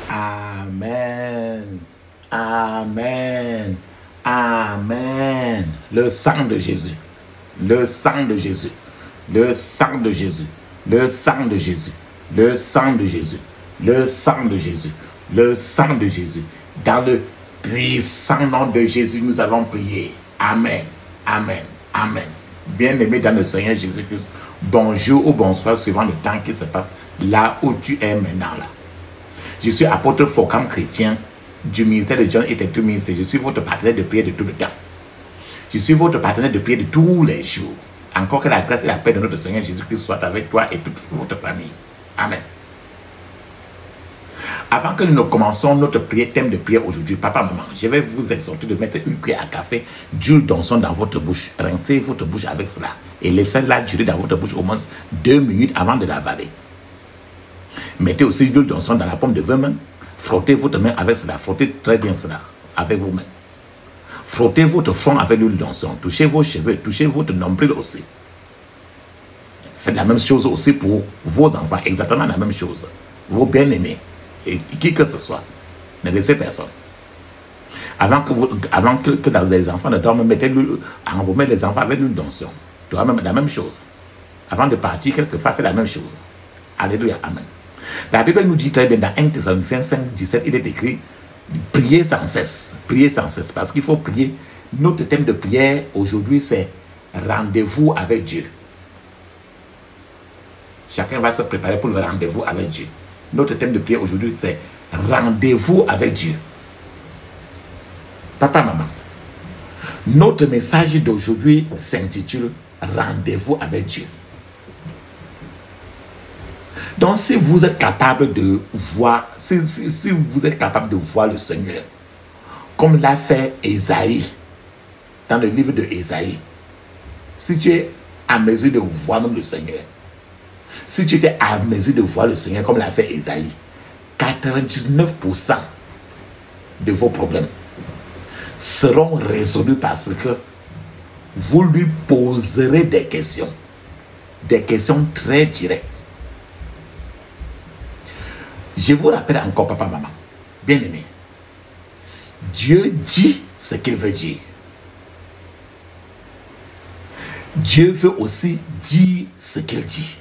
Amen. Amen. Amen. Le sang de Jésus. Le sang de Jésus. Le sang de Jésus. Le sang de Jésus. Le sang de Jésus. Le sang de Jésus. Le sang de Jésus. Dans le puissant nom de Jésus, nous avons prié. Amen. Amen. Amen. Bien-aimé dans le Seigneur Jésus-Christ, bonjour ou bonsoir suivant le temps qui se passe là où tu es maintenant là. Je suis apôtre Focam chrétien du ministère de John et de tout ministère. Je suis votre partenaire de prière de tout le temps. Je suis votre partenaire de prière de tous les jours. Encore que la grâce et la paix de notre Seigneur Jésus-Christ soient avec toi et toute votre famille. Amen. Avant que nous ne commencions notre prière, thème de prière aujourd'hui, papa, maman, je vais vous exhorter de mettre une cuillère à café d'huile d'onction dans votre bouche. Rincez votre bouche avec cela et laissez-la durer dans votre bouche au moins 2 minutes avant de l'avaler. Mettez aussi l'huile d'onction dans la paume de vos mains. Frottez votre main avec cela. Frottez très bien cela avec vos mains. Frottez votre front avec l'huile d'onction. Touchez vos cheveux. Touchez votre nombril aussi. Faites la même chose aussi pour vos enfants. Exactement la même chose. Vos bien-aimés. Et qui que ce soit. Ne laissez personne. Avant que dans les enfants ne dorment, embaumez les enfants avec l'huile d'onction. La même chose. Avant de partir, quelquefois, faites la même chose. Alléluia. Amen. La Bible nous dit très bien dans 1 Thessaloniciens 5, 17, il est écrit priez sans cesse. Priez sans cesse. Parce qu'il faut prier. Notre thème de prière aujourd'hui, c'est rendez-vous avec Dieu. Chacun va se préparer pour le rendez-vous avec Dieu. Notre thème de prière aujourd'hui, c'est rendez-vous avec Dieu. Papa, maman, notre message d'aujourd'hui s'intitule rendez-vous avec Dieu. Donc, si vous êtes capable de voir, si vous êtes capable de voir le Seigneur, comme l'a fait Ésaïe, dans le livre de Ésaïe, si tu es à mesure de voir même le Seigneur, si tu étais à mesure de voir le Seigneur comme l'a fait Ésaïe, 99% de vos problèmes seront résolus parce que vous lui poserez des questions très directes. Je vous rappelle encore, papa, maman, bien-aimé, Dieu dit ce qu'il veut dire. Dieu veut aussi dire ce qu'il dit.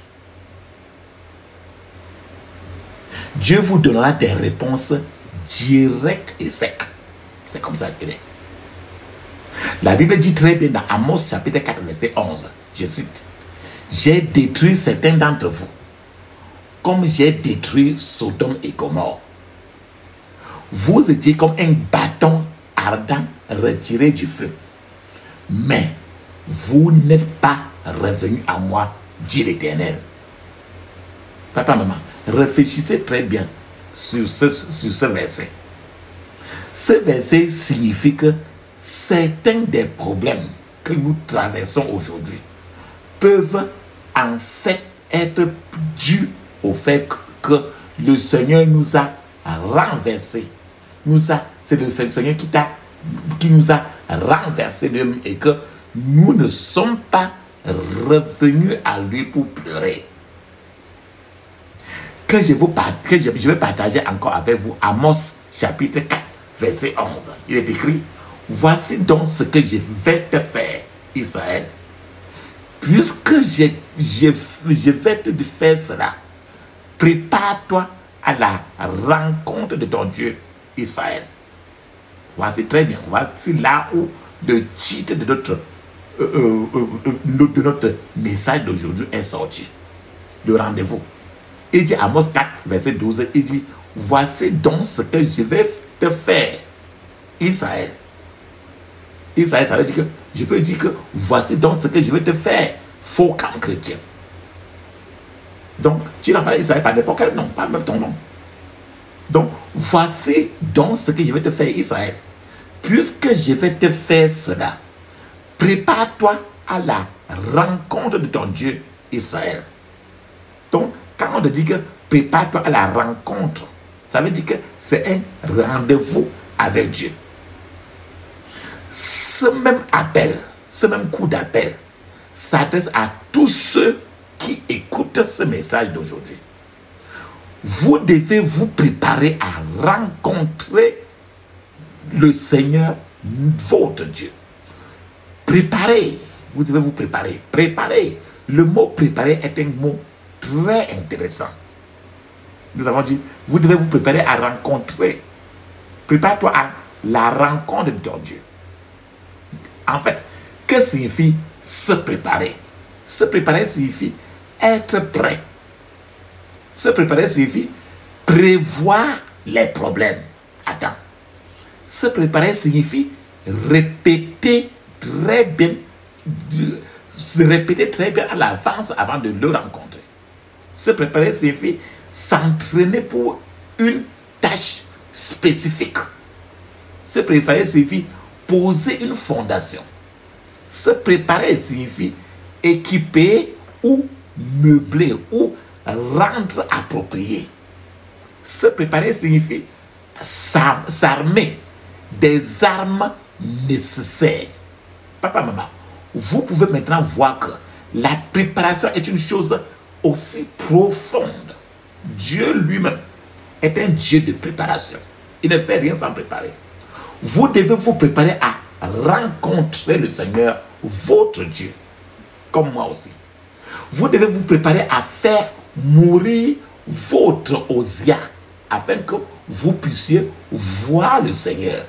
Dieu vous donnera des réponses directes et secs. C'est comme ça qu'il est. La Bible dit très bien dans Amos chapitre 4, verset 11, je cite, « J'ai détruit certains d'entre vous, comme j'ai détruit Sodome et Gomorrhe. Vous étiez comme un bâton ardent retiré du feu. Mais vous n'êtes pas revenus à moi, dit l'Éternel. » Papa, maman, réfléchissez très bien sur ce verset. Ce verset signifie que certains des problèmes que nous traversons aujourd'hui peuvent en fait être dus au fait que le Seigneur nous a renversés. C'est le Seigneur qui nous a renversés et que nous ne sommes pas revenus à lui pour pleurer. Je vais partager encore avec vous Amos chapitre 4, verset 11. Il est écrit, « Voici donc ce que je vais te faire, Israël. Puisque je vais te faire cela, prépare-toi à la rencontre de ton Dieu, Israël. » Voici très bien. Voici là où le titre de notre message d'aujourd'hui est sorti. Le rendez-vous. Il dit Amos 4, verset 12, il dit, « Voici donc ce que je vais te faire, Israël. » Israël, ça veut dire que, je peux dire que, voici donc ce que je vais te faire, Focam chrétien. Donc, tu n'as pas Israël par n'importe quel nom, pas même ton nom. Donc, voici donc ce que je vais te faire, Israël. Puisque je vais te faire cela, prépare-toi à la rencontre de ton Dieu, Israël. Donc, quand on te dit que prépare-toi à la rencontre, ça veut dire que c'est un rendez-vous avec Dieu. Ce même appel, ce même coup d'appel, s'adresse à tous ceux qui écoutent ce message d'aujourd'hui. Vous devez vous préparer à rencontrer le Seigneur, votre Dieu. Préparer, vous devez vous préparer. Préparer, le mot préparer est un mot très intéressant. Nous avons dit, vous devez vous préparer à rencontrer. Prépare-toi à la rencontre de ton Dieu. En fait, que signifie se préparer? Se préparer signifie être prêt. Se préparer signifie prévoir les problèmes. Attends. Se préparer signifie répéter très bien, se répéter très bien à l'avance avant de le rencontrer. Se préparer signifie s'entraîner pour une tâche spécifique. Se préparer signifie poser une fondation. Se préparer signifie équiper ou meubler ou rendre approprié. Se préparer signifie s'armer des armes nécessaires. Papa, maman, vous pouvez maintenant voir que la préparation est une chose aussi profonde. Dieu lui-même est un Dieu de préparation. Il ne fait rien sans préparer. Vous devez vous préparer à rencontrer le Seigneur, votre Dieu, comme moi aussi. Vous devez vous préparer à faire mourir votre Osia, afin que vous puissiez voir le Seigneur.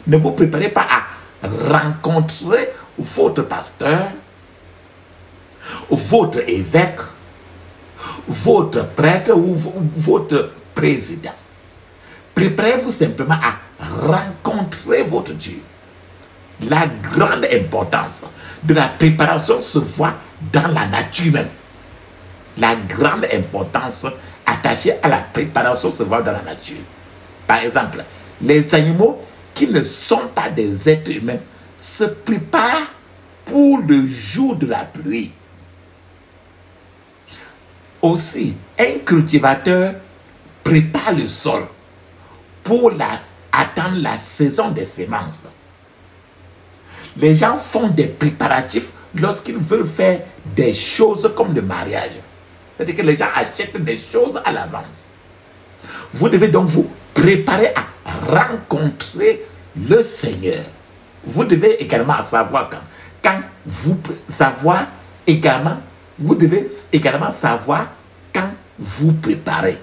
Ne vous préparez pas à rencontrer votre pasteur, votre évêque, votre prêtre ou votre président. Préparez-vous simplement à rencontrer votre Dieu. La grande importance de la préparation se voit dans la nature même. La grande importance attachée à la préparation se voit dans la nature. Par exemple, les animaux qui ne sont pas des êtres humains se préparent pour le jour de la pluie. Aussi, un cultivateur prépare le sol pour attendre la saison des semences. Les gens font des préparatifs lorsqu'ils veulent faire des choses comme le mariage. C'est-à-dire que les gens achètent des choses à l'avance. Vous devez donc vous préparer à rencontrer le Seigneur. Vous devez également savoir quand vous savoir également, vous devez également savoir quand vous préparez.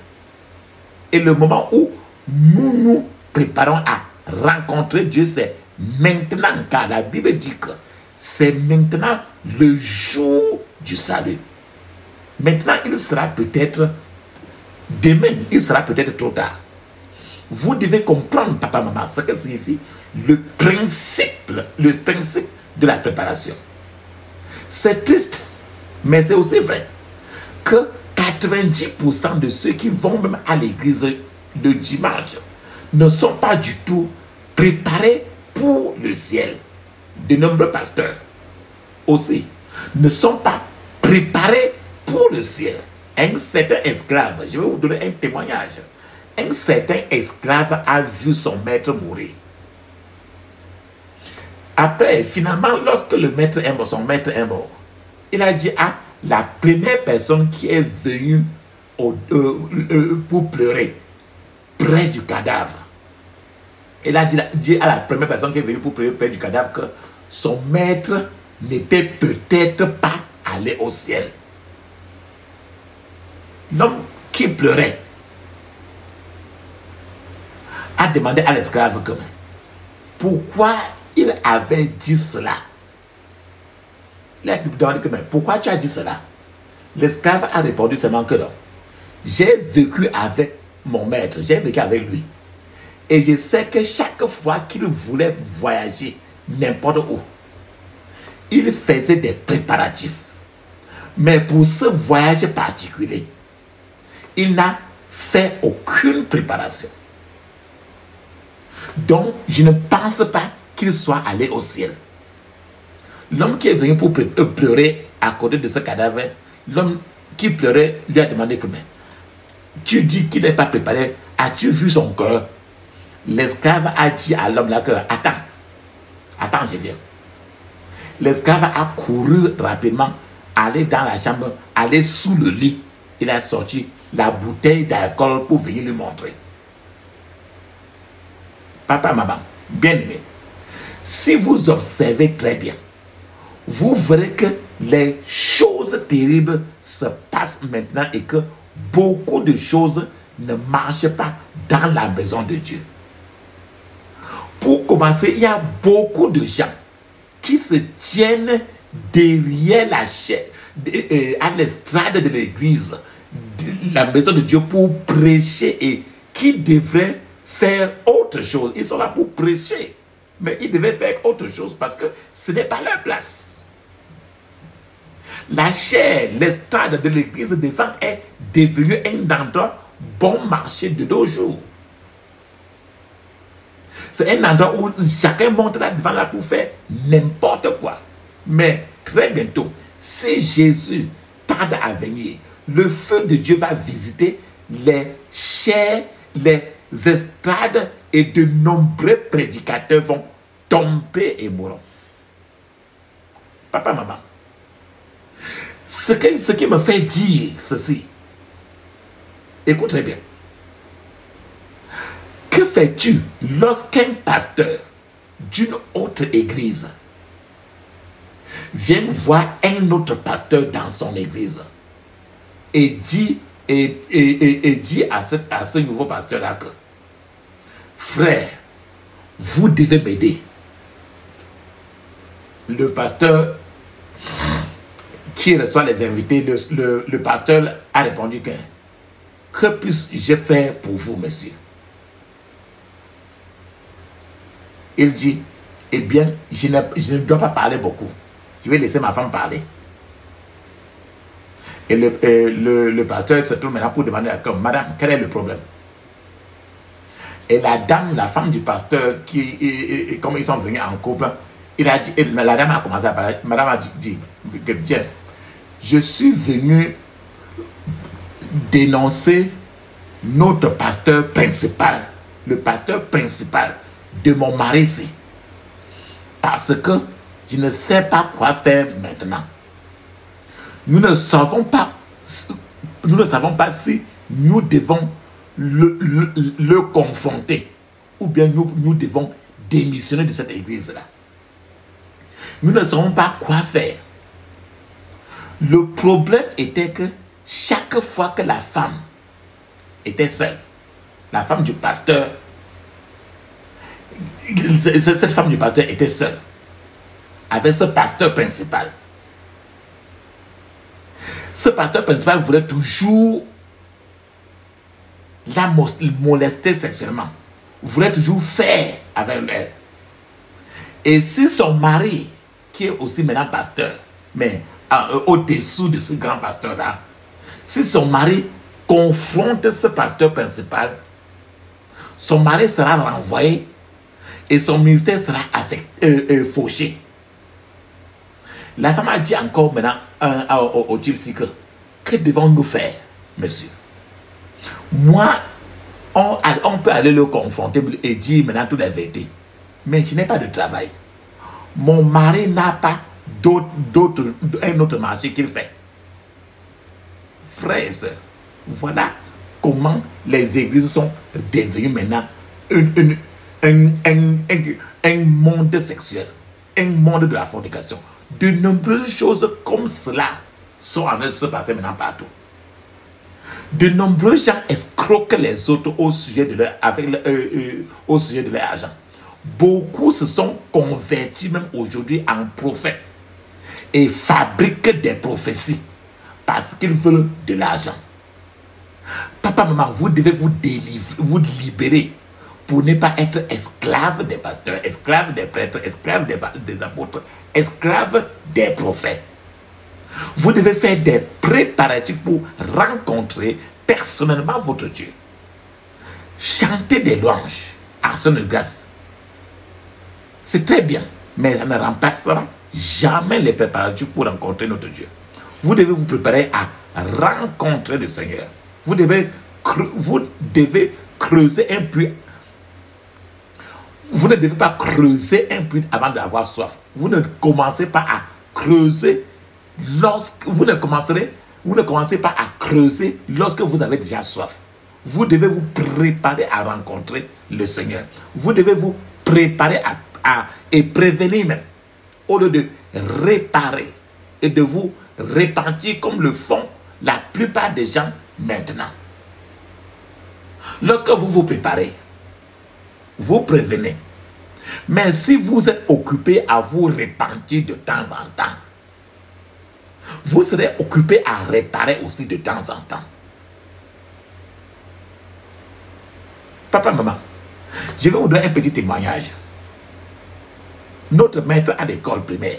Et le moment où nous nous préparons à rencontrer Dieu, c'est maintenant, car la Bible dit que c'est maintenant le jour du salut. Maintenant, il sera peut-être demain, il sera peut-être trop tard. Vous devez comprendre, papa, maman, ce que signifie le principe de la préparation. C'est triste, mais c'est aussi vrai que 90% de ceux qui vont même à l'église le dimanche ne sont pas du tout préparés pour le ciel. De nombreux pasteurs aussi ne sont pas préparés pour le ciel. Un certain esclave, je vais vous donner un témoignage. Un certain esclave a vu son maître mourir. Après, finalement, lorsque le maître est mort, son maître est mort, il a dit à la première personne qui est venue pour pleurer près du cadavre. Il a dit à la première personne qui est venue pour pleurer près du cadavre que son maître n'était peut-être pas allé au ciel. L'homme qui pleurait a demandé à l'esclave pourquoi il avait dit cela. Il a demandé pourquoi tu as dit cela. L'esclave a répondu seulement que non. J'ai vécu avec mon maître, j'ai vécu avec lui. Et je sais que chaque fois qu'il voulait voyager n'importe où, il faisait des préparatifs. Mais pour ce voyage particulier, il n'a fait aucune préparation. Donc, je ne pense pas qu'il soit allé au ciel. L'homme qui est venu pour pleurer à côté de ce cadavre, l'homme qui pleurait lui a demandé tu dis qu'il n'est pas préparé, as-tu vu son cœur? L'esclave a dit à l'homme là attends, je viens. L'esclave a couru rapidement, allé dans la chambre, allé sous le lit. Il a sorti la bouteille d'alcool pour venir lui montrer. Papa, maman, bien aimé, si vous observez très bien, vous verrez que les choses terribles se passent maintenant et que beaucoup de choses ne marchent pas dans la maison de Dieu. Pour commencer, il y a beaucoup de gens qui se tiennent derrière la chaise, à l'estrade de l'église, de la maison de Dieu pour prêcher et qui devraient faire autre chose. Ils sont là pour prêcher, mais ils devaient faire autre chose parce que ce n'est pas leur place. La chair, l'estrade de l'église devant est devenue un endroit bon marché de nos jours. C'est un endroit où chacun monte là devant là pour faire n'importe quoi. Mais très bientôt, si Jésus tarde à venir, le feu de Dieu va visiter les chairs, les estrades et de nombreux prédicateurs vont tomber et mourir. Papa, maman, ce qui me fait dire ceci, écoute très bien. Que fais-tu lorsqu'un pasteur d'une autre église vient voir un autre pasteur dans son église et dit, dit à ce nouveau pasteur-là que frère, vous devez m'aider. Le pasteur qui reçoit les invités, le pasteur a répondu que puis-je faire pour vous, monsieur? Il dit, eh bien, je ne dois pas parler beaucoup. Je vais laisser ma femme parler. Et le pasteur se tourne maintenant pour demander à comme, madame, quel est le problème? Et la dame, la femme du pasteur, comme ils sont venus en couple, la dame a commencé à parler. Madame a dit, bien, je suis venu dénoncer notre pasteur principal, le pasteur principal de mon mari ici, parce que je ne sais pas quoi faire maintenant. Nous ne savons pas si nous devons le confronter ou bien nous devons démissionner de cette église-là. Nous ne savons pas quoi faire. Le problème était que chaque fois que la femme était seule, la femme du pasteur, cette femme du pasteur était seule avec ce pasteur principal. Ce pasteur principal voulait toujours la molester sexuellement, voulait toujours faire avec elle. Et si son mari, qui est aussi maintenant pasteur, mais au-dessous de ce grand pasteur-là, si son mari confronte ce pasteur principal, son mari sera renvoyé et son ministère sera fauché. La femme a dit encore maintenant au gypsy que devons-nous faire, monsieur? Moi, on peut aller le confronter et dire maintenant toutes les vérités. Mais je n'ai pas de travail. Mon mari n'a pas un autre marché qu'il fait. Frères et sœurs, voilà comment les églises sont devenues maintenant un monde sexuel, un monde de la fornication. De nombreuses choses comme cela sont en train de se passer maintenant partout. De nombreux gens escroquent les autres au sujet de leur argent. Beaucoup se sont convertis même aujourd'hui en prophètes et fabriquent des prophéties parce qu'ils veulent de l'argent. Papa, maman, vous devez vous libérer pour ne pas être esclave des pasteurs, esclave des prêtres, esclave des apôtres, esclave des prophètes. Vous devez faire des préparatifs pour rencontrer personnellement votre Dieu. Chanter des louanges, action de grâce, c'est très bien, mais ça ne remplacera jamais les préparatifs pour rencontrer notre Dieu. Vous devez vous préparer à rencontrer le Seigneur. Vous devez creuser un puits Vous ne devez pas creuser un puits avant d'avoir soif. Vous ne commencez pas à creuser lorsque vous ne commencez pas à creuser lorsque vous avez déjà soif. Vous devez vous préparer à rencontrer le Seigneur. Vous devez vous préparer et prévenir même, au lieu de réparer et de vous repentir comme le font la plupart des gens maintenant. Lorsque vous vous préparez, vous prévenez. Mais si vous êtes occupé à vous repentir de temps en temps, vous serez occupé à réparer aussi de temps en temps. Papa, maman, je vais vous donner un petit témoignage. Notre maître à l'école primaire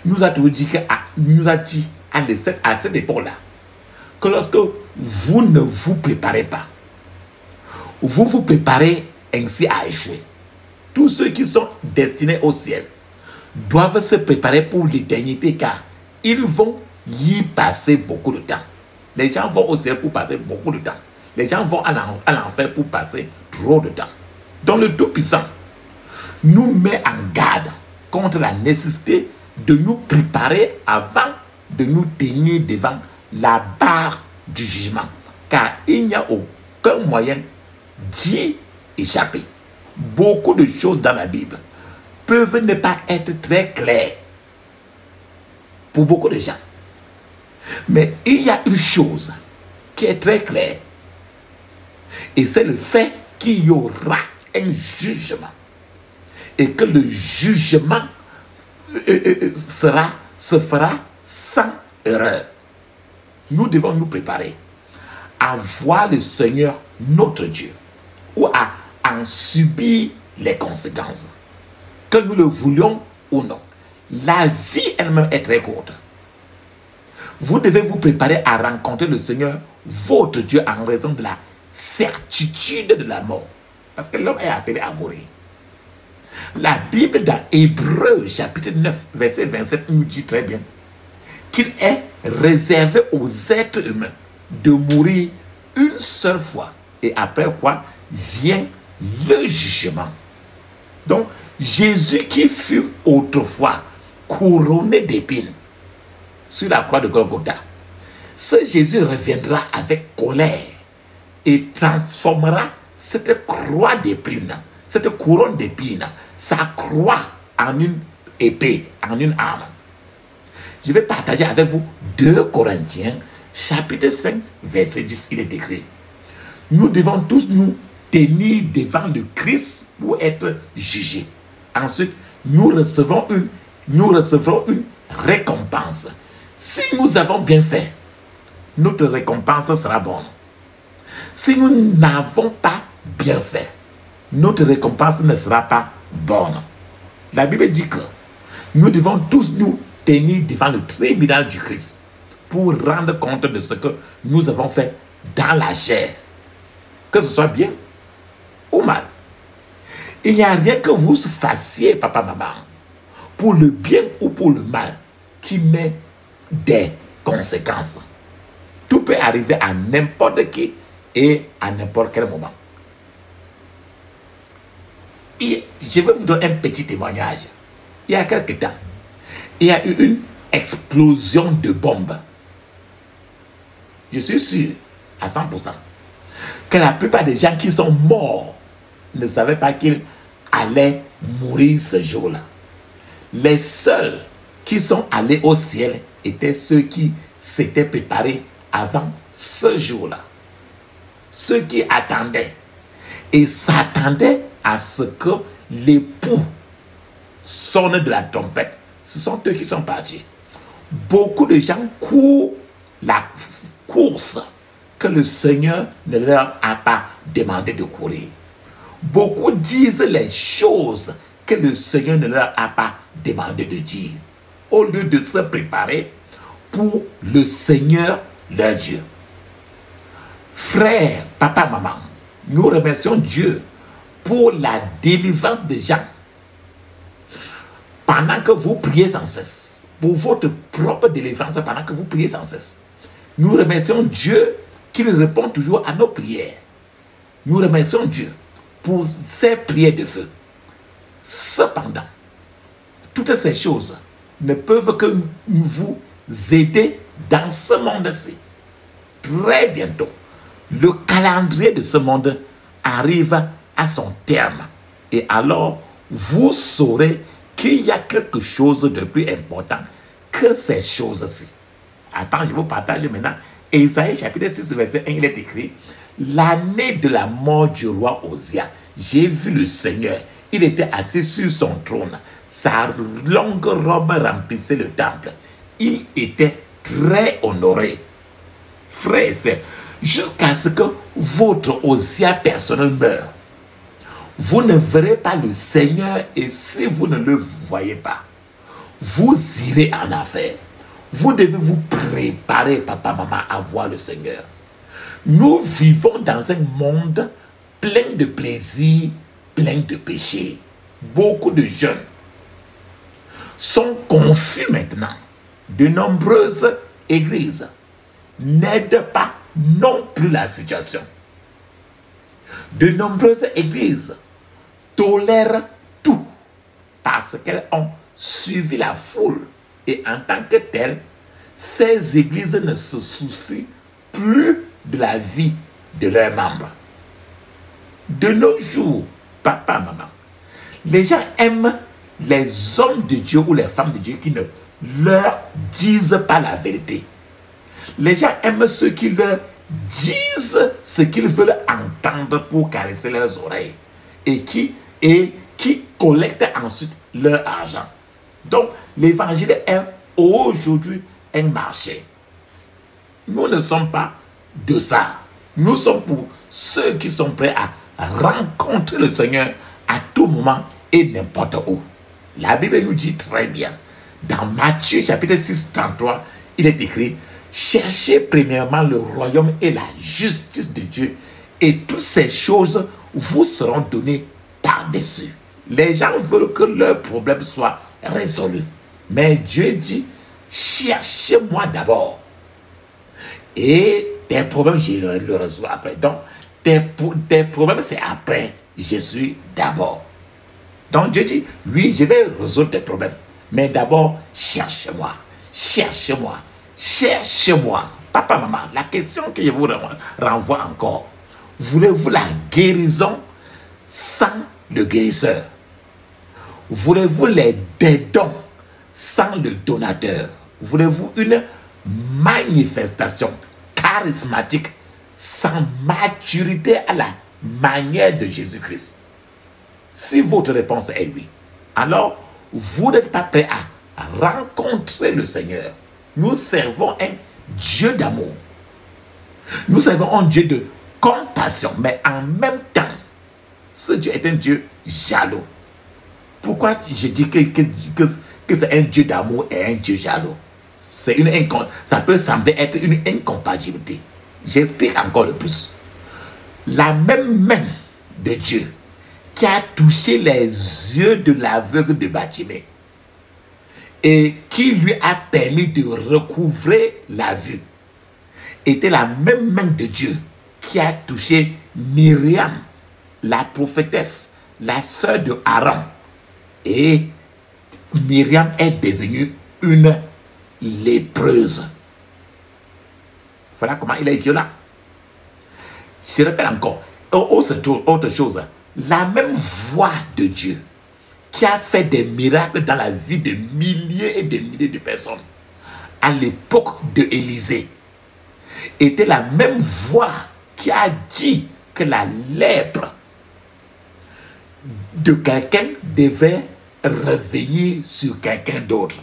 nous a dit à cette époque-là que lorsque vous ne vous préparez pas, vous vous préparez ainsi à échouer. Tous ceux qui sont destinés au ciel doivent se préparer pour l'éternité, car ils vont y passer beaucoup de temps. Les gens vont au ciel pour passer beaucoup de temps. Les gens vont à l'enfer pour passer trop de temps. Donc le Tout-Puissant nous met en garde contre la nécessité de nous préparer avant de nous tenir devant la barre du jugement. Car il n'y a aucun moyen d'y échapper. Beaucoup de choses dans la Bible peuvent ne pas être très claires pour beaucoup de gens. Mais il y a une chose qui est très claire. Et c'est le fait qu'il y aura un jugement. Et que le jugement se fera sans erreur. Nous devons nous préparer à voir le Seigneur notre Dieu, ou à en subir les conséquences. Que nous le voulions ou non. La vie elle-même est très courte. Vous devez vous préparer à rencontrer le Seigneur votre Dieu en raison de la certitude de la mort. Parce que l'homme est appelé à mourir. La Bible dans Hébreux chapitre 9 verset 27 nous dit très bien qu'il est réservé aux êtres humains de mourir une seule fois, et après quoi vient le jugement. Donc Jésus qui fut autrefois couronné d'épines sur la croix de Golgotha, ce Jésus reviendra avec colère et transformera cette croix d'épines, cette couronne d'épines, sa croix en une épée, en une arme. Je vais partager avec vous 2 Corinthiens chapitre 5 verset 10. Il est écrit: nous devons tous nous tenir devant le Christ pour être jugés. Ensuite, nous recevrons une récompense. Si nous avons bien fait, notre récompense sera bonne. Si nous n'avons pas bien fait, notre récompense ne sera pas bonne. La Bible dit que nous devons tous nous tenir devant le tribunal du Christ pour rendre compte de ce que nous avons fait dans la chair, que ce soit bien ou mal. Il n'y a rien que vous fassiez, papa, maman, pour le bien ou pour le mal, qui met des conséquences. Tout peut arriver à n'importe qui et à n'importe quel moment. Et je vais vous donner un petit témoignage. Il y a quelques temps, il y a eu une explosion de bombes. Je suis sûr à 100% que la plupart des gens qui sont morts ne savaient pas qu'ils allaient mourir ce jour-là. Les seuls qui sont allés au ciel étaient ceux qui s'étaient préparés avant ce jour-là. Ceux qui attendaient et s'attendaient à ce que l'époux sonne de la trompette. Ce sont eux qui sont partis. Beaucoup de gens courent la course que le Seigneur ne leur a pas demandé de courir. Beaucoup disent les choses que le Seigneur ne leur a pas demandé de dire, au lieu de se préparer pour le Seigneur leur Dieu. Frères, papa, maman, nous remercions Dieu pour la délivrance des gens. Pendant que vous priez sans cesse, pour votre propre délivrance, pendant que vous priez sans cesse, nous remercions Dieu qu'il répond toujours à nos prières. Nous remercions Dieu pour ces prières de feu. Cependant, toutes ces choses ne peuvent que vous aider dans ce monde-ci. Très bientôt, le calendrier de ce monde arrive à son terme. Et alors, vous saurez qu'il y a quelque chose de plus important que ces choses-ci. Attends, je vous partage maintenant. Ésaïe chapitre 6, verset 1, il est écrit: l'année de la mort du roi Osia, j'ai vu le Seigneur. Il était assis sur son trône. Sa longue robe remplissait le temple. Il était très honoré. Frères et sœurs, jusqu'à ce que votre Osia personnel meure, vous ne verrez pas le Seigneur, et si vous ne le voyez pas, vous irez en affaire. Vous devez vous préparer, papa, maman, à voir le Seigneur. Nous vivons dans un monde plein de plaisir, plein de péchés. Beaucoup de jeunes sont confus maintenant. De nombreuses églises n'aident pas non plus la situation. De nombreuses églises tolèrent tout parce qu'elles ont suivi la foule. Et en tant que telles, ces églises ne se soucient plus de la vie de leurs membres. De nos jours, papa, maman, les gens aiment les hommes de Dieu ou les femmes de Dieu qui ne leur disent pas la vérité. Les gens aiment ceux qui leur disent ce qu'ils veulent entendre pour caresser leurs oreilles et qui collectent ensuite leur argent. Donc, l'évangile est aujourd'hui un marché. Nous ne sommes pas de ça. Nous sommes pour ceux qui sont prêts à rencontrer le Seigneur à tout moment et n'importe où. La Bible nous dit très bien, dans Matthieu chapitre 6, 33, il est écrit: cherchez premièrement le royaume et la justice de Dieu, et toutes ces choses vous seront données par-dessus. Les gens veulent que leurs problèmes soient résolus. Mais Dieu dit: cherchez-moi d'abord. Et tes problèmes, je les résous après. Donc, tes problèmes, c'est après. Jésus d'abord. Donc Dieu dit: oui, je vais résoudre tes problèmes. Mais d'abord, cherche-moi. Cherche-moi. Cherche-moi. Papa, maman, la question que je vous renvoie encore: voulez-vous la guérison sans le guérisseur? Voulez-vous des dons sans le donateur? Voulez-vous une manifestation charismatique sans maturité à la manière de Jésus-Christ? Si votre réponse est oui, alors vous n'êtes pas prêt à rencontrer le Seigneur. Nous servons un Dieu d'amour. Nous servons un Dieu de compassion, mais en même temps, ce Dieu est un Dieu jaloux. Pourquoi je dis que c'est un Dieu d'amour et un Dieu jaloux? Ça peut sembler être une incompatibilité. J'explique encore le plus. La même main de Dieu qui a touché les yeux de l'aveugle de Batimée et qui lui a permis de recouvrer la vue était la même main de Dieu qui a touché Myriam, la prophétesse, la sœur de Aaron. Et Myriam est devenue une lépreuse. Voilà comment il est violent. Je répète encore, autre chose, la même voix de Dieu qui a fait des miracles dans la vie de milliers et de milliers de personnes à l'époque de Élisée était la même voix qui a dit que la lèpre de quelqu'un devait revenir sur quelqu'un d'autre,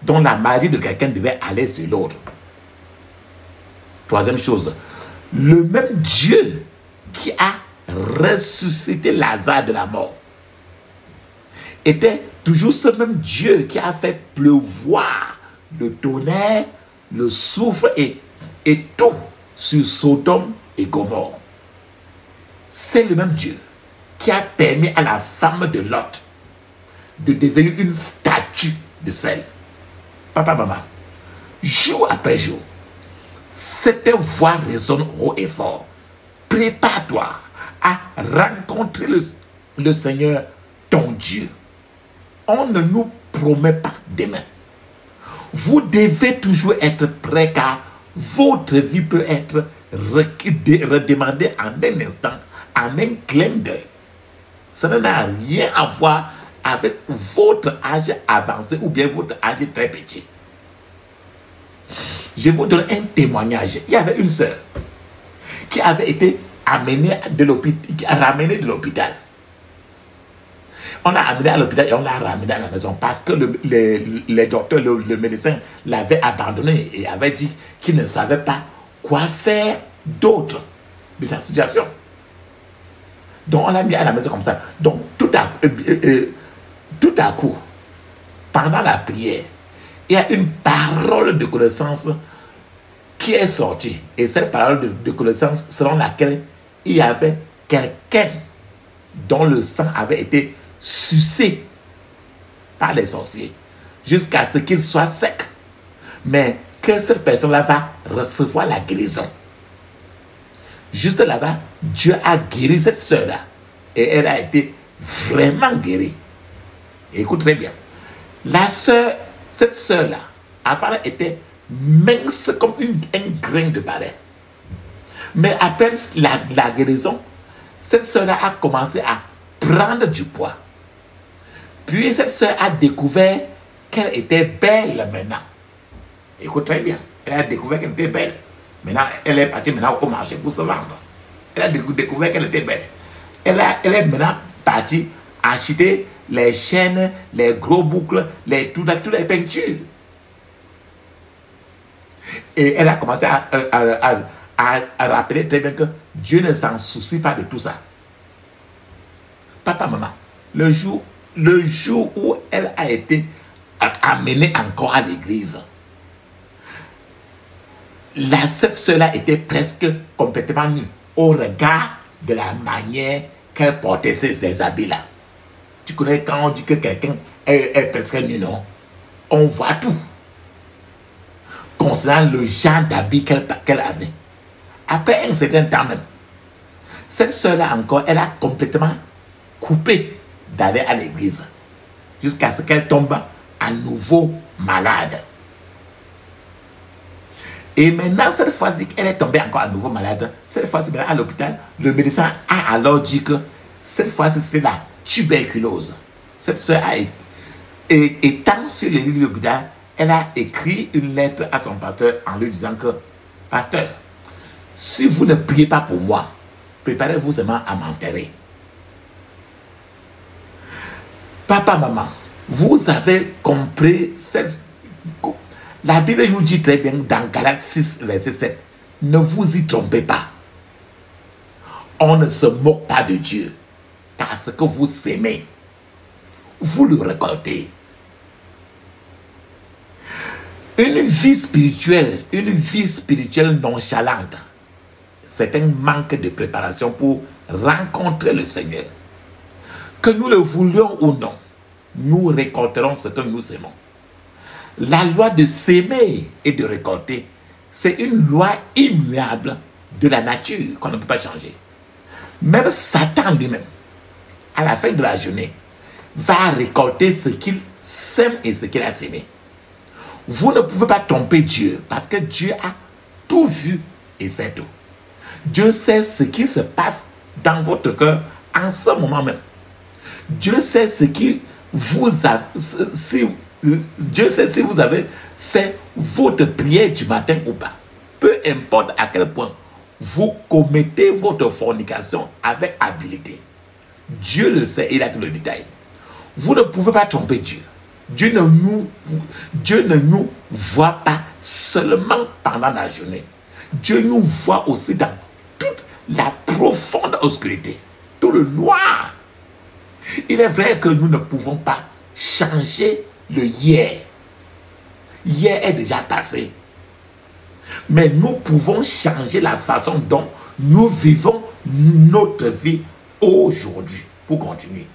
dont la maladie de quelqu'un devait aller sur l'autre. Troisième chose, le même Dieu qui a ressuscité Lazare de la mort était toujours ce même Dieu qui a fait pleuvoir le tonnerre, le soufre et tout sur Sodome et Gomorrhe. C'est le même Dieu qui a permis à la femme de Lot de devenir une statue de sel. Papa, maman, jour après jour, cette voix résonne haut et fort. Prépare-toi à rencontrer le Seigneur, ton Dieu. On ne nous promet pas demain. Vous devez toujours être prêt car votre vie peut être redemandée en un instant, en un clin d'œil. Ça n'a rien à voir avec votre âge avancé ou bien votre âge très petit. Je vous donne un témoignage. Il y avait une sœur qui avait été amenée de l'hôpital. On l'a amenée à l'hôpital et on l'a ramenée à la maison parce que le docteur, le médecin l'avait abandonné et avait dit qu'il ne savait pas quoi faire d'autre de sa situation. Donc on l'a mis à la maison comme ça. Donc tout à coup, pendant la prière, il y a une parole de connaissance qui est sortie. Et cette parole de connaissance selon laquelle il y avait quelqu'un dont le sang avait été sucé par les sorciers jusqu'à ce qu'il soit sec. Mais que cette personne-là va recevoir la guérison. Juste là-bas, Dieu a guéri cette sœur-là. Et elle a été vraiment guérie. Écoute très bien. Cette sœur-là, avant, était mince comme un grain de balai. Mais après la guérison, cette sœur-là a commencé à prendre du poids. Puis cette sœur a découvert qu'elle était belle maintenant. Écoute très bien. Elle a découvert qu'elle était belle. Maintenant, elle est partie maintenant au marché pour se vendre. Elle a découvert qu'elle était belle. Elle est maintenant partie acheter les chaînes, les gros boucles, toutes les peintures. Et elle a commencé à rappeler très bien que Dieu ne s'en soucie pas de tout ça. Papa, maman, le jour où elle a été amenée encore à l'église, cette sœur-là était presque complètement nue au regard de la manière qu'elle portait ces habits-là. Tu connais quand on dit que quelqu'un est presque nu, non? On voit tout concernant le genre d'habits qu'elle avait. Après un certain temps même, cette sœur-là encore, elle a complètement coupé d'aller à l'église jusqu'à ce qu'elle tombe à nouveau malade. Et maintenant, cette fois-ci, elle est tombée encore à nouveau malade. Cette fois-ci, à l'hôpital, le médecin a alors dit que cette fois-ci, c'était la tuberculose. Cette soeur étant sur le lit de l'hôpital, elle a écrit une lettre à son pasteur en lui disant que, pasteur, si vous ne priez pas pour moi, préparez-vous seulement à m'enterrer. Papa, maman, vous avez compris la Bible nous dit très bien dans Galates 6, verset 7, ne vous y trompez pas. On ne se moque pas de Dieu, car ce que vous sémez, vous le récoltez. Une vie spirituelle nonchalante, c'est un manque de préparation pour rencontrer le Seigneur. Que nous le voulions ou non, nous récolterons ce que nous sémons. La loi de s'aimer et de récolter, c'est une loi immuable de la nature qu'on ne peut pas changer. Même Satan lui-même, à la fin de la journée, va récolter ce qu'il sème et ce qu'il a sémé. Vous ne pouvez pas tromper Dieu parce que Dieu a tout vu et sait tout. Dieu sait ce qui se passe dans votre cœur en ce moment même. Dieu sait ce qui vous a... Dieu sait si vous avez fait votre prière du matin ou pas. Peu importe à quel point vous commettez votre fornication avec habileté. Dieu le sait, il a tout le détail. Vous ne pouvez pas tromper Dieu. Dieu ne nous voit pas seulement pendant la journée. Dieu nous voit aussi dans toute la profonde obscurité, tout le noir. Il est vrai que nous ne pouvons pas changer le hier. Hier est déjà passé. Mais nous pouvons changer la façon dont nous vivons notre vie aujourd'hui pour continuer.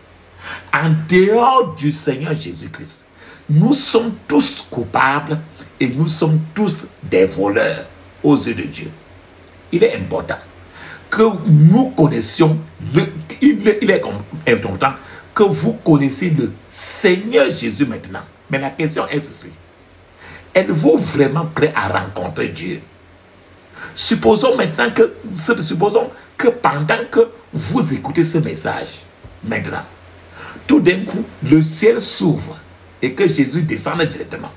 En dehors du Seigneur Jésus-Christ, nous sommes tous coupables et nous sommes tous des voleurs aux yeux de Dieu. Il est important que nous connaissions, il est important que vous connaissiez le Seigneur Jésus maintenant. Mais la question est ceci. Êtes-vous vraiment prêt à rencontrer Dieu? Supposons que pendant que vous écoutez ce message, maintenant, tout d'un coup, le ciel s'ouvre et que Jésus descende directement.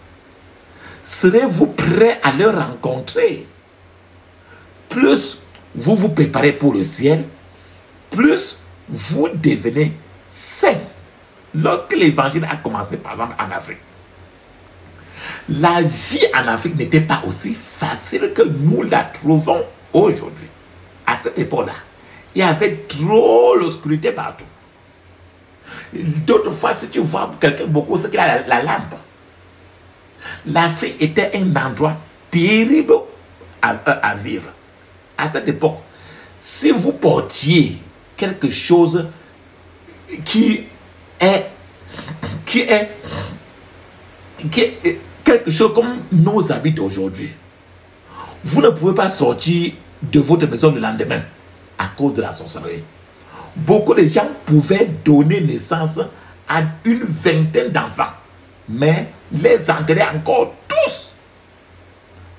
Serez-vous prêt à le rencontrer? Plus vous vous préparez pour le ciel, plus vous devenez saint. Lorsque l'évangile a commencé, par exemple, en Afrique, la vie en Afrique n'était pas aussi facile que nous la trouvons aujourd'hui. À cette époque-là, il y avait trop l'obscurité partout. D'autres fois, si tu vois quelqu'un beaucoup, c'est qu'il a la lampe. L'Afrique était un endroit terrible à vivre. À cette époque, si vous portiez quelque chose qui est quelque chose comme nos habits aujourd'hui, vous ne pouvez pas sortir de votre maison le lendemain à cause de la sorcellerie. Beaucoup de gens pouvaient donner naissance à une vingtaine d'enfants, mais les enterrer encore tous.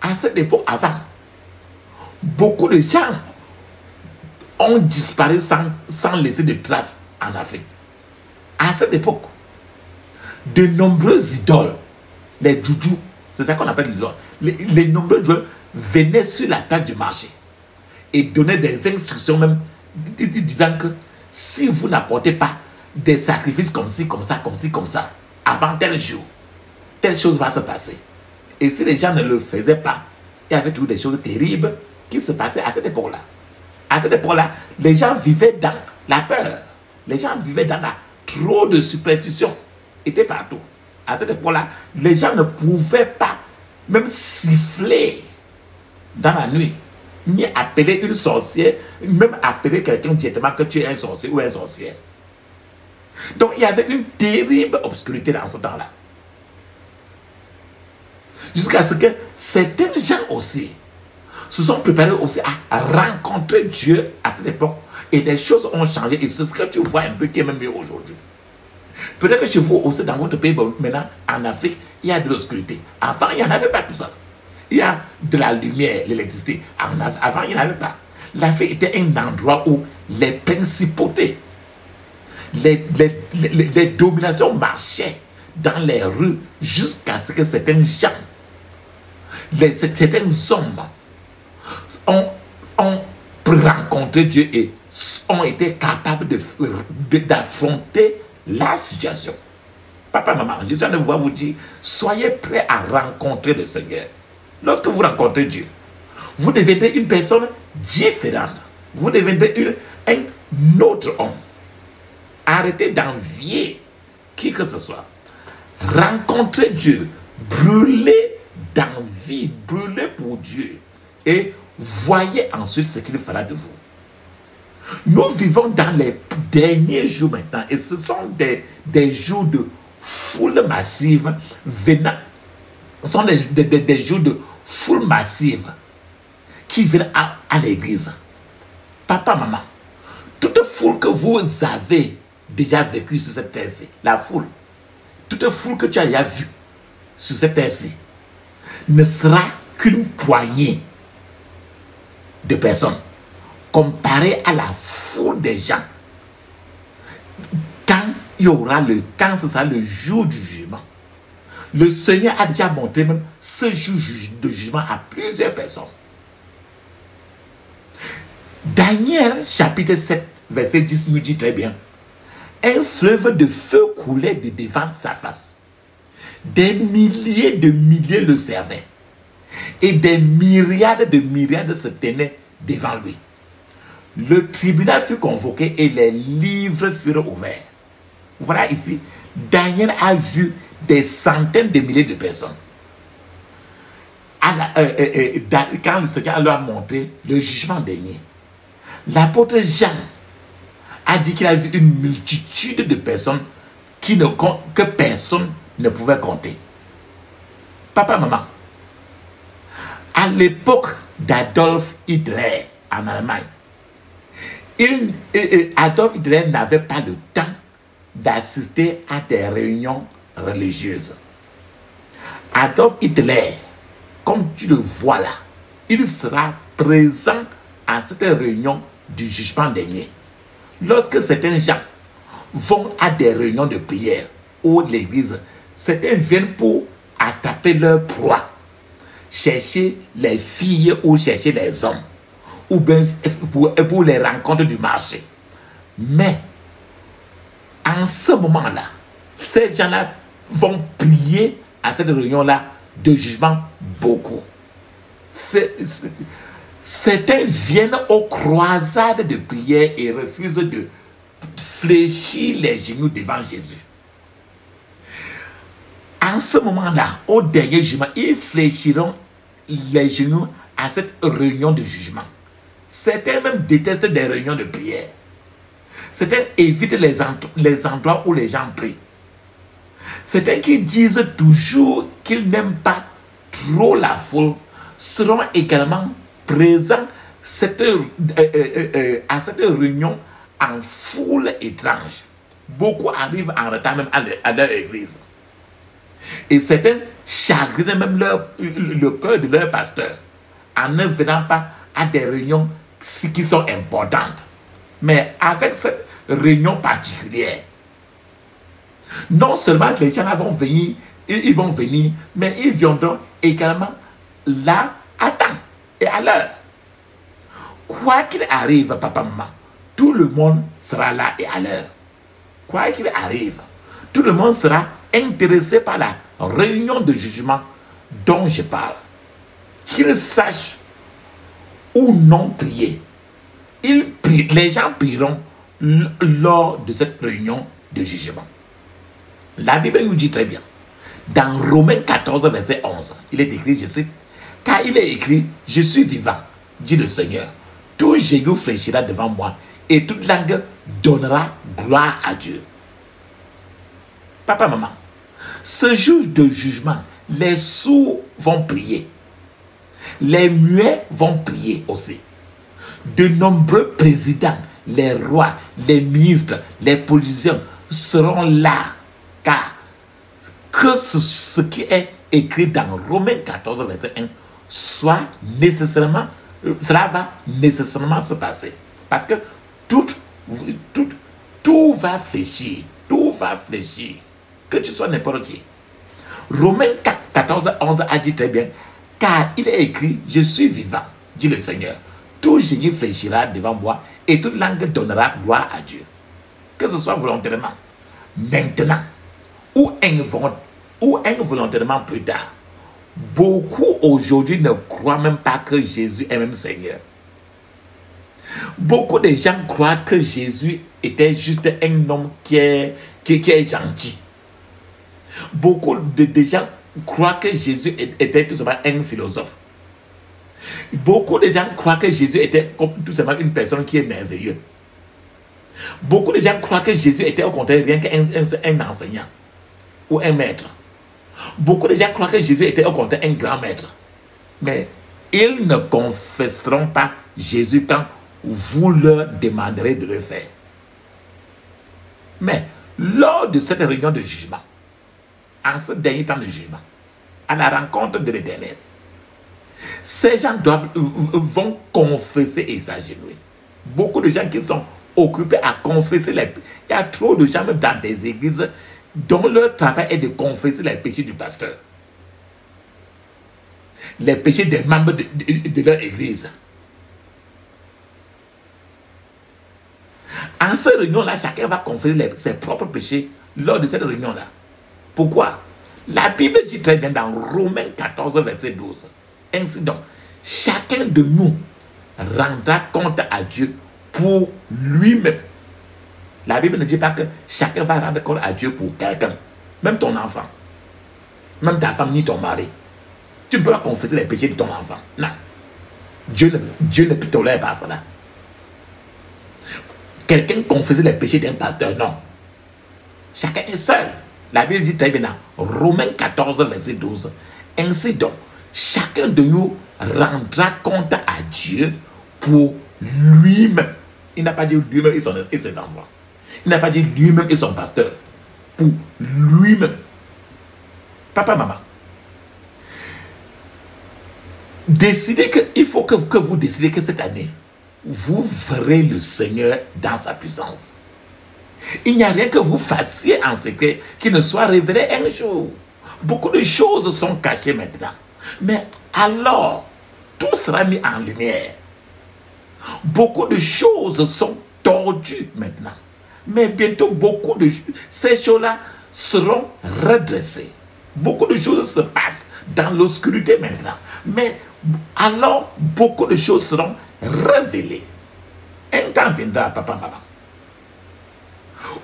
À cette époque avant, beaucoup de gens ont disparu sans laisser de traces en Afrique. À cette époque, de nombreuses idoles, les djoudjous, c'est ça qu'on appelle les idoles, les nombreux idoles venaient sur la table du marché et donnaient des instructions même disant que si vous n'apportez pas des sacrifices comme ci, comme ça, comme ci, comme ça, avant tel jour, telle chose va se passer. Et si les gens ne le faisaient pas, il y avait toujours des choses terribles qui se passaient à cette époque-là. À cette époque-là, les gens vivaient dans la peur. Les gens vivaient dans trop de superstitions. Étaient partout. À cette époque-là, les gens ne pouvaient pas même siffler dans la nuit, ni appeler une sorcière, même appeler quelqu'un directement que tu es un sorcier ou un sorcière. Donc il y avait une terrible obscurité dans ce temps-là. Jusqu'à ce que certains gens aussi se sont préparés aussi à rencontrer Dieu à cette époque. Et les choses ont changé. Et c'est ce que tu vois un peu qui est même mieux aujourd'hui. Peut-être que chez vous aussi, dans votre pays, maintenant, en Afrique, il y a de l'obscurité. Avant, il n'y en avait pas tout ça. Il y a de la lumière, l'électricité. Avant, il n'y en avait pas. L'Afrique était un endroit où les principautés, les dominations marchaient dans les rues jusqu'à ce que certains gens, certains hommes ont rencontré Dieu et ont été capables d'affronter la situation. Papa, maman, je viens de vous dire, soyez prêts à rencontrer le Seigneur. Lorsque vous rencontrez Dieu, vous deviendrez une personne différente. Vous deviendrez un autre homme. Arrêtez d'envier qui que ce soit. Rencontrez Dieu. Brûlez d'envie. Brûlez pour Dieu. Et voyez ensuite ce qu'il fera de vous. Nous vivons dans les derniers jours maintenant. Et ce sont des jours de foule massive venant. Ce sont des jours de foule massive qui viennent à l'église. Papa, maman, toute foule que vous avez déjà vécue sur cette terre-ci, la foule, toute foule que tu as déjà vue sur cette terre-ci, ne sera qu'une poignée de personnes comparée à la foule des gens. Quand ce sera le jour du jugement, le Seigneur a déjà montré même ce jour de jugement à plusieurs personnes. Daniel, chapitre 7, verset 10, nous dit très bien: un fleuve de feu coulait de devant sa face. Des milliers de milliers le servaient. Et des myriades de myriades se tenaient devant lui. Le tribunal fut convoqué et les livres furent ouverts. Voilà ici, Daniel a vu des centaines de milliers de personnes. Quand le Seigneur leur a montré le jugement dernier, l'apôtre Jean a dit qu'il a vu une multitude de personnes que personne ne pouvait compter. Papa, maman, à l'époque d'Adolf Hitler en Allemagne, Adolf Hitler n'avait pas le temps d'assister à des réunions religieuses. Adolf Hitler, comme tu le vois là, il sera présent à cette réunion du jugement dernier. Lorsque certains gens vont à des réunions de prière ou l'église, certains viennent pour attraper leur proie, chercher les filles ou chercher les hommes, ou bien pour les rencontres du marché. Mais en ce moment-là, ces gens-là vont prier à cette réunion-là de jugement beaucoup. Certains viennent aux croisades de prière et refusent de fléchir les genoux devant Jésus. En ce moment-là, au dernier jugement, ils fléchiront les genoux à cette réunion de jugement. Certains même détestent des réunions de prière. Certains évitent les endroits où les gens prient. Certains qui disent toujours qu'ils n'aiment pas trop la foule seront également présents à cette réunion en foule étrange. Beaucoup arrivent en retard même à leur église. Et certains chagrinent même le cœur de leur pasteur en ne venant pas à des réunions qui sont importantes. Mais avec cette réunion particulière, non seulement les gens vont venir, ils vont venir, mais ils viendront également là à temps et à l'heure. Quoi qu'il arrive, papa, maman, tout le monde sera là et à l'heure. Quoi qu'il arrive, tout le monde sera intéressé par la réunion de jugement dont je parle. Qu'ils sachent ou non prier. Les gens prieront lors de cette réunion de jugement. La Bible nous dit très bien, dans Romains 14, verset 11, il est écrit, je cite, « Car il est écrit, je suis vivant, dit le Seigneur, tout genou fléchira devant moi, et toute langue donnera gloire à Dieu. » Papa, maman, ce jour de jugement, les sourds vont prier. Les muets vont prier aussi. De nombreux présidents, les rois, les ministres, les politiciens seront là. Car que ce qui est écrit dans Romains 14, verset 1, soit nécessairement, cela va nécessairement se passer. Parce que tout va fléchir. Tout va fléchir. Que tu sois n'importe qui. Romains 14, 11 a dit très bien, car il est écrit, je suis vivant, dit le Seigneur. Tout genou fléchira devant moi et toute langue donnera gloire à Dieu. Que ce soit volontairement, maintenant, ou involontairement plus tard. Beaucoup aujourd'hui ne croient même pas que Jésus est même Seigneur. Beaucoup de gens croient que Jésus était juste un homme qui est gentil. Beaucoup de gens croient que Jésus était tout simplement un philosophe. Beaucoup de gens croient que Jésus était tout simplement une personne qui est merveilleuse. Beaucoup de gens croient que Jésus était au contraire rien qu'un enseignant ou un maître. Beaucoup de gens croient que Jésus était au contraire un grand maître. Mais ils ne confesseront pas Jésus quand vous leur demanderez de le faire. Mais lors de cette réunion de jugement, en ce dernier temps de jugement, à la rencontre de l'Éternel, ces gens vont confesser et s'agenouiller. Beaucoup de gens qui sont occupés à confesser les péchés. Il y a trop de gens même dans des églises dont leur travail est de confesser les péchés du pasteur. Les péchés des membres de leur église. En cette réunion-là, chacun va confesser ses propres péchés lors de cette réunion-là. Pourquoi? La Bible dit très bien dans Romains 14, verset 12. Ainsi donc, chacun de nous rendra compte à Dieu pour lui-même. La Bible ne dit pas que chacun va rendre compte à Dieu pour quelqu'un. Même ton enfant. Même ta femme ni ton mari. Tu ne peux pas confesser les péchés de ton enfant. Non. Dieu ne tolère pas cela. Quelqu'un confesser les péchés d'un pasteur, non. Chacun est seul. La Bible dit très bien dans Romains 14, verset 12. Ainsi donc, chacun de nous rendra compte à Dieu pour lui-même. Il n'a pas dit lui-même et ses enfants. Il n'a pas dit lui-même et son pasteur. Pour lui-même. Papa, maman. Décidez que, il faut que vous décidez que cette année, vous verrez le Seigneur dans sa puissance. Il n'y a rien que vous fassiez en secret qui ne soit révélé un jour. Beaucoup de choses sont cachées maintenant. Mais alors, tout sera mis en lumière. Beaucoup de choses sont tordues maintenant. Mais bientôt, beaucoup de ces choses-là seront redressées. Beaucoup de choses se passent dans l'obscurité maintenant. Mais alors, beaucoup de choses seront révélées. Un temps viendra, papa, maman,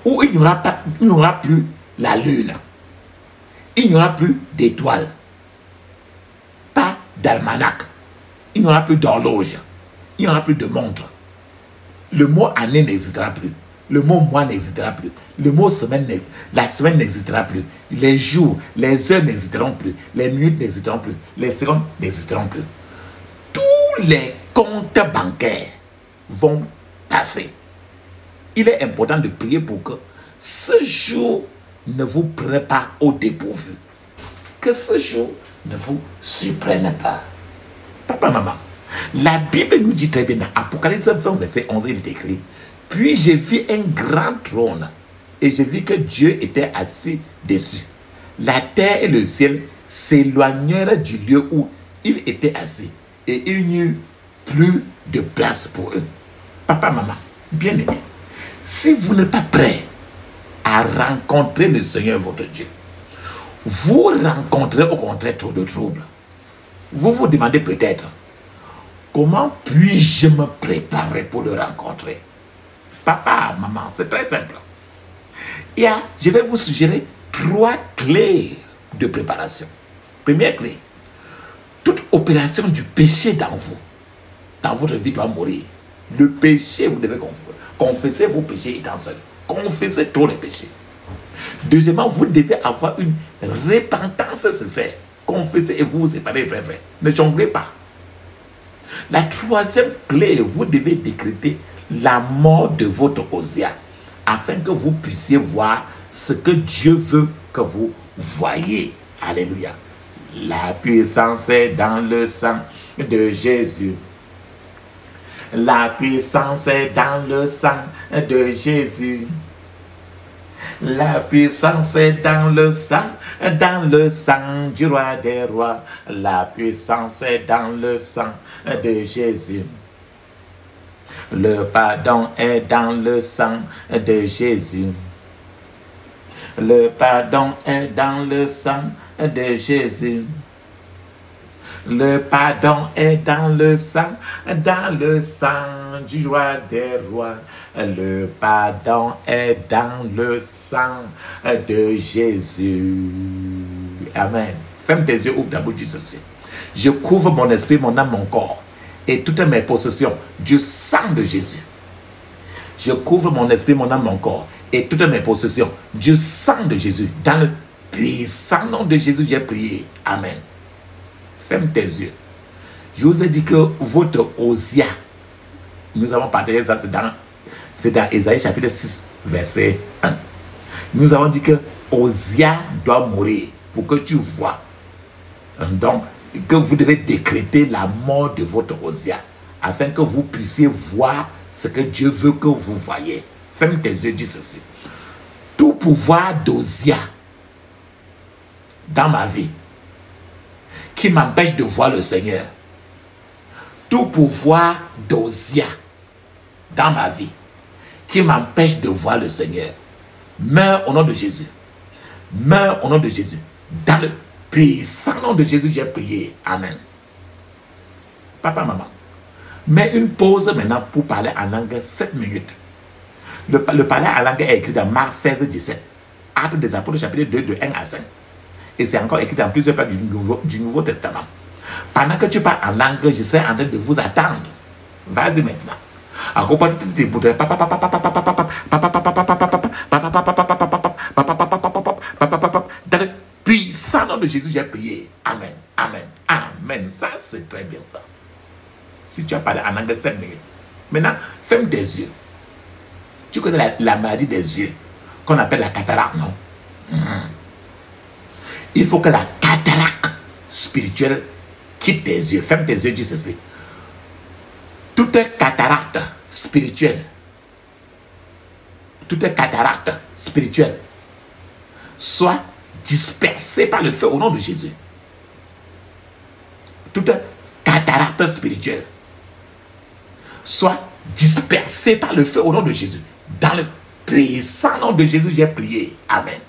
où il n'y aura plus la lune. Il n'y aura plus d'étoiles. Pas d'almanach. Il n'y aura plus d'horloge. Il n'y aura plus de montre. Le mot année n'existera plus. Le mot mois n'existera plus. Le mot semaine, la semaine n'existera plus. Les jours, les heures n'existeront plus. Les minutes n'existeront plus. Les secondes n'existeront plus. Tous les comptes bancaires vont passer. Il est important de prier pour que ce jour ne vous prenne pas au dépourvu. Que ce jour ne vous surprenne pas. Papa, maman, la Bible nous dit très bien dans Apocalypse 20, verset 11, il est écrit: puis j'ai vu un grand trône et j'ai vu que Dieu était assis dessus. La terre et le ciel s'éloignèrent du lieu où il était assis et il n'y eut plus de place pour eux. Papa, maman, bien aimé, si vous n'êtes pas prêt à rencontrer le Seigneur votre Dieu, vous rencontrez au contraire trop de troubles. Vous vous demandez peut-être: comment puis-je me préparer pour le rencontrer? Papa, maman, c'est très simple. Je vais vous suggérer 3 clés de préparation. Première clé: toute opération du péché dans vous, dans votre vie, doit mourir. Le péché, vous devez confesser vos péchés étant seul. Confessez tous les péchés. Deuxièmement, vous devez avoir une repentance sincère. Confessez et vous vous séparez, frère. Ne jonglez pas. La troisième clé, vous devez décréter la mort de votre Osia, afin que vous puissiez voir ce que Dieu veut que vous voyez. Alléluia. La puissance est dans le sang de Jésus. La puissance est dans le sang de Jésus. La puissance est dans le sang du roi des rois. La puissance est dans le sang de Jésus. Le pardon est dans le sang de Jésus. Le pardon est dans le sang de Jésus. Le pardon est dans le sang du roi des rois. Le pardon est dans le sang de Jésus. Amen. Ferme tes yeux, ouvre ta bouche, dis ceci: je couvre mon esprit, mon âme, mon corps et toutes mes possessions du sang de Jésus. Je couvre mon esprit, mon âme, mon corps et toutes mes possessions du sang de Jésus. Dans le puissant nom de Jésus, j'ai prié. Amen. Ferme tes yeux. Je vous ai dit que votre Osia, nous avons partagé ça, c'est dans Ésaïe chapitre 6, verset 1. Nous avons dit que Osia doit mourir pour que tu vois. Donc, que vous devez décréter la mort de votre Osia, afin que vous puissiez voir ce que Dieu veut que vous voyez. Ferme tes yeux, dis ceci: tout pouvoir d'Osia dans ma vie qui m'empêche de voir le Seigneur, tout pouvoir d'Osia dans ma vie qui m'empêche de voir le Seigneur, meurs au nom de Jésus. Meurs au nom de Jésus. Dans le puissant nom de Jésus, j'ai prié. Amen. Papa, maman, mets une pause maintenant pour parler en langue 7 minutes. Le parler en langue est écrit dans Marc 16, 17. Actes des Apôtres, chapitre 2, de 1 à 5. Et c'est encore écrit dans plusieurs pages du Nouveau Testament. Pendant que tu parles en langue, je serai en train de vous attendre. Vas-y maintenant. Dans le puissant nom de Jésus, j'ai prié. Amen. Amen. Amen. Ça, c'est très bien ça. Si tu as parlé en langue 7 minutes, Maintenant, ferme tes yeux. Tu connais la maladie des yeux, qu'on appelle la cataracte, non? Il faut que la cataracte spirituelle quitte tes yeux. Ferme tes yeux, dis ceci. Toute cataracte spirituelle, soit dispersée par le feu au nom de Jésus. Toute cataracte spirituelle soit dispersée par le feu au nom de Jésus. Dans le puissant nom de Jésus, j'ai prié. Amen.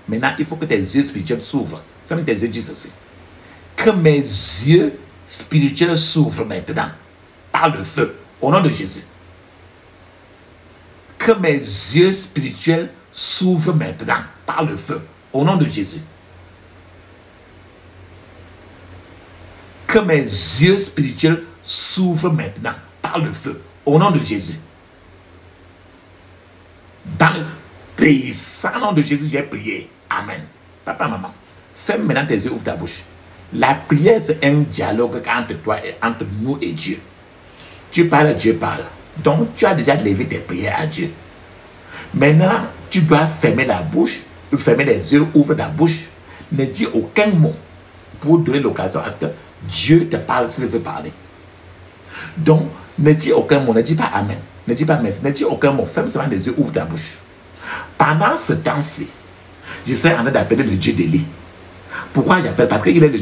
Maintenant, il faut que tes yeux spirituels s'ouvrent. Ferme tes yeux, dis ceci. Que mes yeux spirituels s'ouvrent maintenant par le feu au nom de Jésus. Que mes yeux spirituels s'ouvrent maintenant par le feu au nom de Jésus. Que mes yeux spirituels s'ouvrent maintenant par le feu au nom de Jésus. Dans le puissant nom de Jésus, j'ai prié. Amen. Papa, maman, ferme maintenant tes yeux, ouvre ta bouche. La prière, c'est un dialogue entre toi et entre nous et Dieu. Tu parles, Dieu parle. Donc, tu as déjà levé tes prières à Dieu. Maintenant, tu dois fermer la bouche, fermer les yeux, ouvre ta bouche. Ne dis aucun mot pour donner l'occasion à ce que Dieu te parle s'il veut parler. Donc, ne dis aucun mot, ne dis pas Amen, ne dis pas merci, ne dis aucun mot. Ferme seulement les yeux, ouvre ta bouche. Pendant ce temps-ci, je serai en train d'appeler le Dieu d'Élie. Pourquoi j'appelle? Parce qu'il est le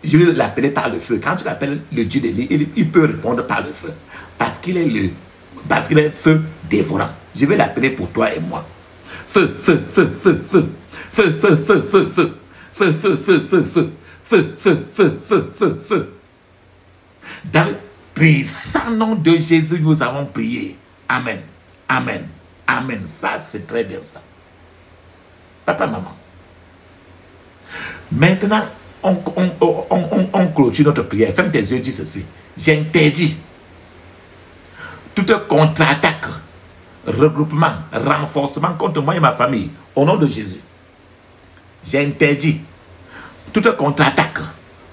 je vais l'appeler par le feu. Quand tu l'appelles le Dieu d'Élie, il peut répondre par le feu. Parce qu'il est feu dévorant. Je vais l'appeler pour toi et moi. Feu, feu, feu, feu, feu. Feu, feu, feu, feu, feu. Feu, feu, feu, feu, feu. Feu, feu, feu, feu, feu, feu. Dans le puissant nom de Jésus, nous avons prié. Amen. Amen. Amen. Ça, c'est très bien ça. Papa, maman. Maintenant, on clôture notre prière. Ferme tes yeux, dis ceci. J'interdis toute contre-attaque, regroupement, renforcement contre moi et ma famille. Au nom de Jésus. J'interdis toute contre-attaque,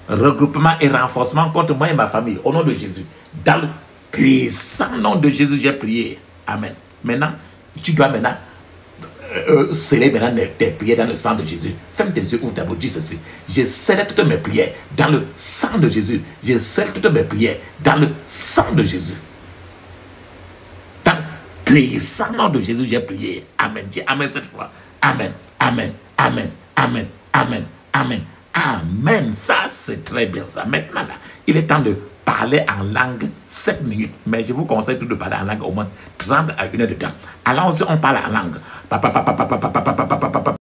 regroupement et renforcement contre moi et ma famille. Au nom de Jésus. Dans le puissant nom de Jésus, j'ai prié. Amen. Maintenant, tu dois maintenant sceller maintenant tes prières dans le sang de Jésus. Ferme tes yeux, ouvre ta bouche, dis ceci. Je scelle toutes mes prières dans le sang de Jésus. Je scelle toutes mes prières dans le sang de Jésus. Dans le puissant nom de Jésus, j'ai prié. Amen. Dis Amen cette fois. Amen. Amen. Amen. Amen. Amen. Amen. Amen. Ça, c'est très bien ça. Maintenant, là, il est temps de parler en langue 7 minutes. Mais je vous conseille tout de parler en langue au moins 30 à 1 heure de temps. Alors, si on parle en langue, papa, papa, papa, papa, papa, papa, papa,